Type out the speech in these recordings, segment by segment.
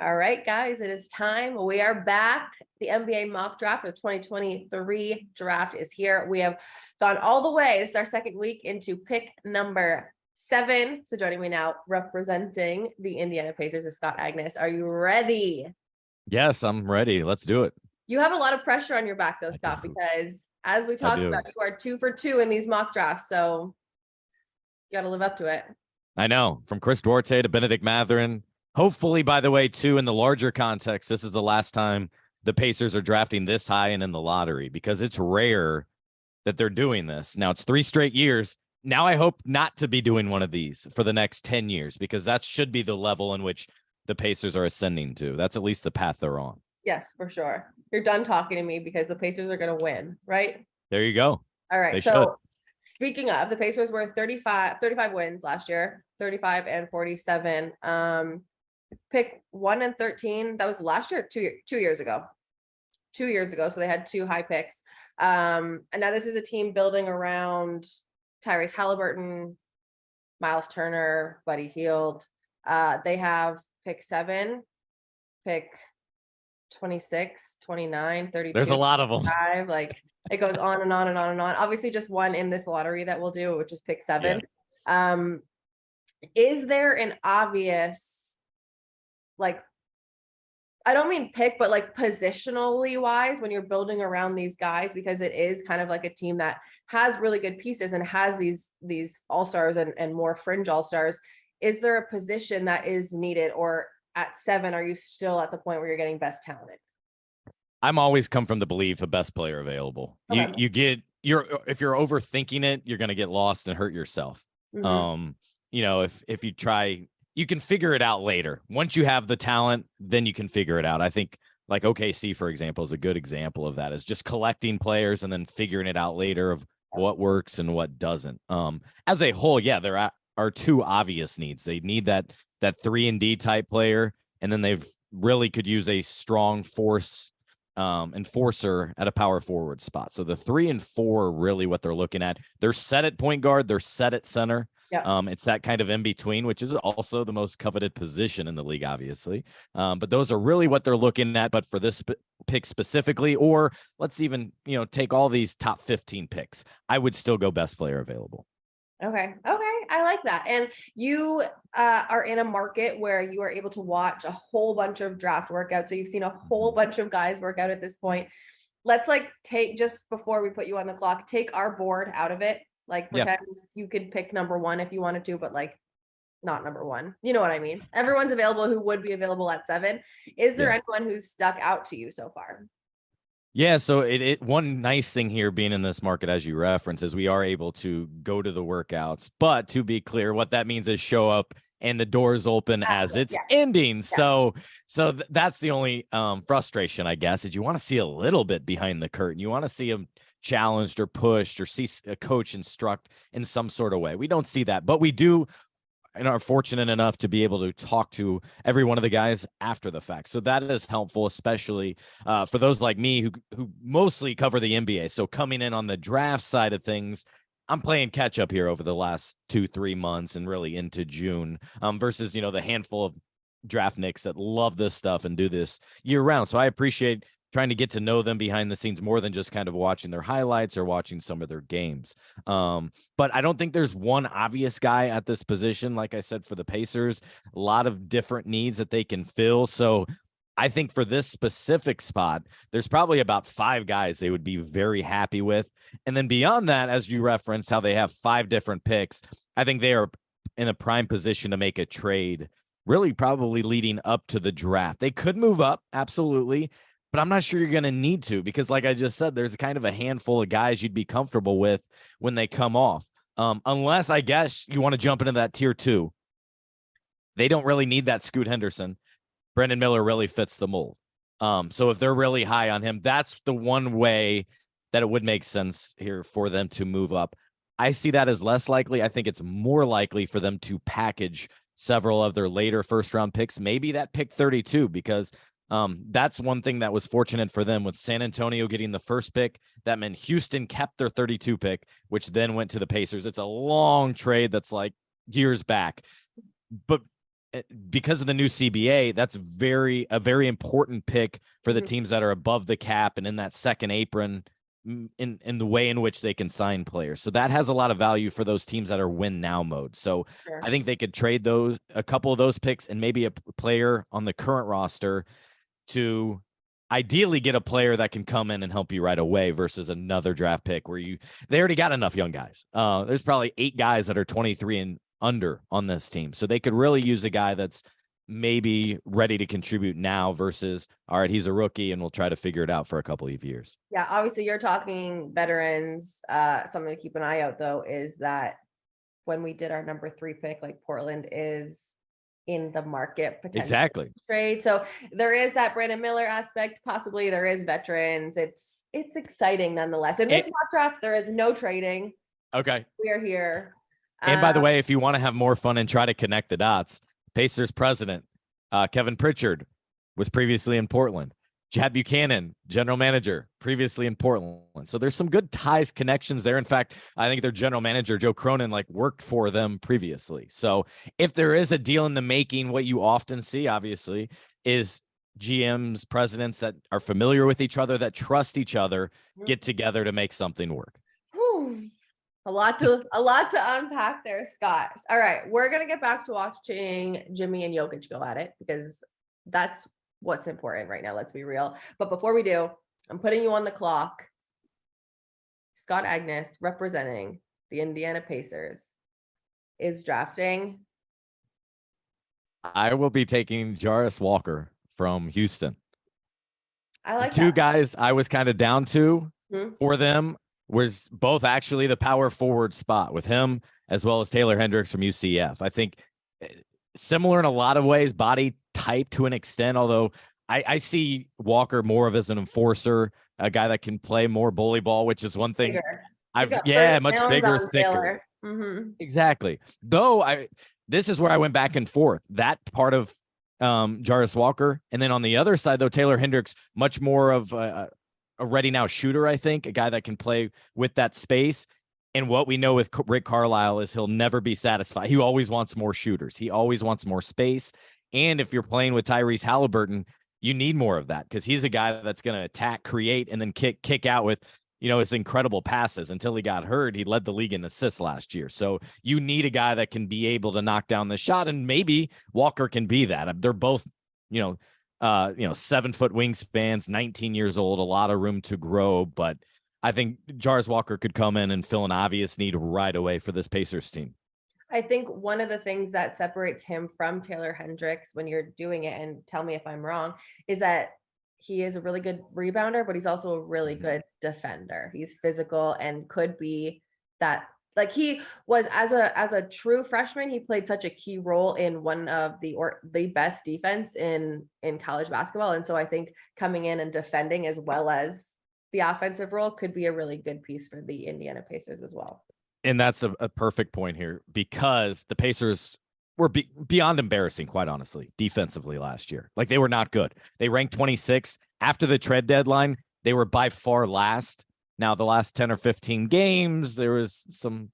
All right, guys, it is time. We are back. The NBA mock draft of 2023 draft is here. We have gone all the way. This is our second week into pick number 7. So joining me now, representing the Indiana Pacers, is Scott Agness. Are you ready? Yes, I'm ready. Let's do it. You have a lot of pressure on your back, though, Scott, because as we talked about, you are 2 for 2 in these mock drafts. So you got to live up to it. I know. From Chris Duarte to Benedict Mathurin. Hopefully, by the way, too, in the larger context, this is the last time the Pacers are drafting this high and in the lottery, because it's rare that they're doing this. Now, it's 3 straight years. Now I hope not to be doing one of these for the next 10 years, because that should be the level in which the Pacers are ascending to. That's at least the path they're on. Yes, for sure. You're done talking to me because the Pacers are going to win, right? There you go. All right. They So should. Speaking of, the Pacers were 35 wins last year, 35 and 47. Pick 1 and 13. That was last year, 2 years ago. 2 years ago. So they had 2 high picks. And now this is a team building around Tyrese Halliburton, Miles Turner, Buddy Hield. They have pick 7, pick 26, 29, 32. There's a lot of them. 5, like it goes on and on and on and on. Obviously, just one in this lottery that we'll do, which is pick 7. Yeah. Is there an obvious, like, I don't mean pick, but like positionally wise, when you're building around these guys, because it is kind of like a team that has really good pieces and has these all-stars and more fringe all-stars. Is there a position that is needed, or at 7, are you still at the point where you're getting best talent? I'm always come from the belief of best player available. Okay. If you're overthinking it, you're going to get lost and hurt yourself. Mm-hmm. If you try, you can figure it out later. Once you have the talent, then you can figure it out. I think like OKC, for example, is a good example of that, is just collecting players and then figuring it out later of what works and what doesn't. As a whole, yeah, there are 2 obvious needs. They need that 3-and-D type player, and then they've really could use a strong enforcer at a power forward spot. So the 3 and 4 are really what they're looking at. They're set at point guard. They're set at center. Yeah. It's that kind of in between, which is also the most coveted position in the league, obviously. But those are really what they're looking at. But for this pick specifically, or let's even, take all these top 15 picks, I would still go best player available. Okay. I like that. And you are in a market where you are able to watch a whole bunch of draft workouts. So you've seen a whole bunch of guys work out at this point. Let's take, just before we put you on the clock, take our board out of it. Like pretend you could pick number 1 if you wanted to, but like not number 1. You know what I mean? Everyone's available who would be available at 7. Is there anyone who's stuck out to you so far? Yeah, so it one nice thing here being in this market, as you reference, is we are able to go to the workouts. But to be clear, what that means is show up and the doors open as it's ending. Yeah. So that's the only frustration, I guess, is you want to see a little bit behind the curtain. You want to see them challenged or pushed or see a coach instruct in some sort of way. We don't see that, but we do and are fortunate enough to be able to talk to every one of the guys after the fact. So that is helpful, especially for those like me who mostly cover the NBA. So coming in on the draft side of things, I'm playing catch up here over the last 2-3 months and really into June versus, the handful of draft nicks that love this stuff and do this year round. So I appreciate trying to get to know them behind the scenes more than just kind of watching their highlights or watching some of their games. But I don't think there's one obvious guy at this position. Like I said, for the Pacers, a lot of different needs that they can fill. So I think for this specific spot, there's probably about 5 guys they would be very happy with. And then beyond that, as you referenced, how they have 5 different picks, I think they are in a prime position to make a trade, really probably leading up to the draft. They could move up, absolutely. But I'm not sure you're going to need to, because like I just said, there's kind of a handful of guys you'd be comfortable with when they come off. Unless, I guess, you want to jump into that tier 2. They don't really need that Scoot Henderson. Brandon Miller really fits the mold. So if they're really high on him, that's the one way that it would make sense here for them to move up. I see that as less likely. I think it's more likely for them to package several of their later first-round picks, maybe that pick 32, because that's one thing that was fortunate for them with San Antonio getting the first pick. That meant Houston kept their 32 pick, which then went to the Pacers. It's a long trade that's like years back. But because of the new CBA, that's a very important pick for the Mhm. teams that are above the cap and in that second apron in the way in which they can sign players. So that has a lot of value for those teams that are win now mode. So Sure. I think they could trade a couple of those picks and maybe a player on the current roster to ideally get a player that can come in and help you right away versus another draft pick where they already got enough young guys. There's probably 8 guys that are 23 and under on this team. So they could really use a guy that's maybe ready to contribute now versus, all right, he's a rookie and we'll try to figure it out for a couple of years. Yeah, obviously you're talking veterans. Something to keep an eye out though is that when we did our number 3 pick, like Portland is in the market potentially Exactly. trade. So there is that Brandon Miller aspect. Possibly there is veterans. It's exciting nonetheless. In this mock draft, there is no trading. Okay. We are here. And by the way, if you want to have more fun and try to connect the dots, Pacers president Kevin Pritchard was previously in Portland. Chad Buchanan, general manager, previously in Portland. So there's some good ties, connections there. In fact, I think their general manager, Joe Cronin, worked for them previously. So if there is a deal in the making, what you often see, obviously, is GMs, presidents that are familiar with each other, that trust each other, get together to make something work. Whew. A lot to unpack there, Scott. All right, we're gonna get back to watching Jimmy and Jokic go at it because that's what's important right now. Let's be real. But before we do, I'm putting you on the clock. Scott Agness, representing the Indiana Pacers, is drafting. I will be taking Jarace Walker from Houston. I like the 2 that. guys I was kind of down to for them was both actually the power forward spot with him as well as Taylor Hendricks from UCF. I think similar in a lot of ways, body type to an extent, although I see Walker more of as an enforcer, a guy that can play more bully ball, which is one thing. Much bigger, thicker. Exactly. Though this is where I went back and forth. That part of Jarace Walker, and then on the other side, though, Taylor Hendricks, much more of a ready now shooter, I think, a guy that can play with that space. And what we know with Rick Carlisle is he'll never be satisfied. He always wants more shooters. He always wants more space. And if you're playing with Tyrese Halliburton, you need more of that because he's a guy that's going to attack, create, and then kick out with, his incredible passes. Until he got hurt, he led the league in assists last year. So you need a guy that can be able to knock down the shot, and maybe Walker can be that. They're both, 7-foot wingspans, 19 years old, a lot of room to grow. But I think Jarace Walker could come in and fill an obvious need right away for this Pacers team. I think one of the things that separates him from Taylor Hendricks when you're doing it, and tell me if I'm wrong, is that he is a really good rebounder, but he's also a really good defender. He's physical and could be that. Like he was as a true freshman, he played such a key role in one of the best defense in college basketball. And so I think coming in and defending as well as the offensive role could be a really good piece for the Indiana Pacers as well. And that's a perfect point here because the Pacers were beyond embarrassing, quite honestly, defensively last year. They were not good. They ranked 26th. After the trade deadline, they were by far last. Now, the last 10 or 15 games, there was some,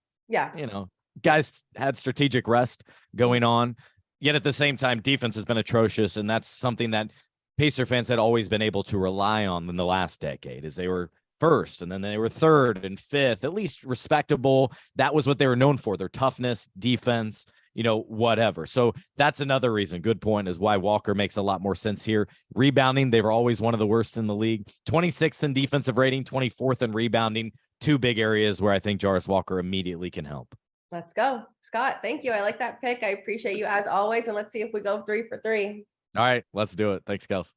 guys had strategic rest going on. Yet at the same time, defense has been atrocious. And that's something that Pacer fans had always been able to rely on in the last decade, is they were first and then they were third and fifth, at least respectable. That was what they were known for, their toughness, defense, whatever. So that's another reason. Good point, is why Walker makes a lot more sense here. Rebounding, they were always one of the worst in the league. 26th in defensive rating, 24th in rebounding. 2 big areas where I think Jarace Walker immediately can help. Let's go. Scott, thank you. I like that pick. I appreciate you as always. And let's see if we go 3 for 3. All right, let's do it. Thanks, Kelcey.